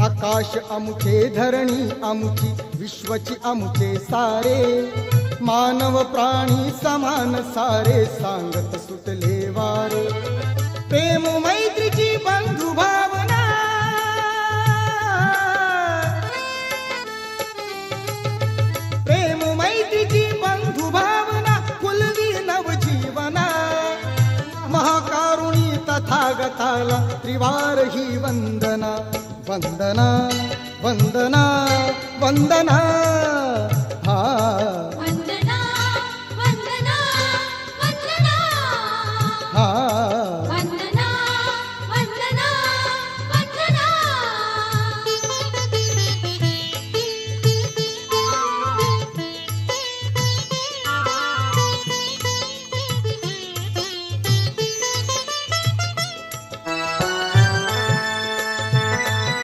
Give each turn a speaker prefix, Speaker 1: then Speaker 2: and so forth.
Speaker 1: आकाश अमुचे धरणी अमुची विश्वची अमुचे सारे मानव प्राणी समान सारे सांगत सुटले वारे प्रेम मैत्रीची बंधु भावना प्रेम मैत्रीची बंधु भावना फुलवी नवजीवना महाकारुणी तथागताला त्रिवार ही वंदना वंदना वंदना वंदना हा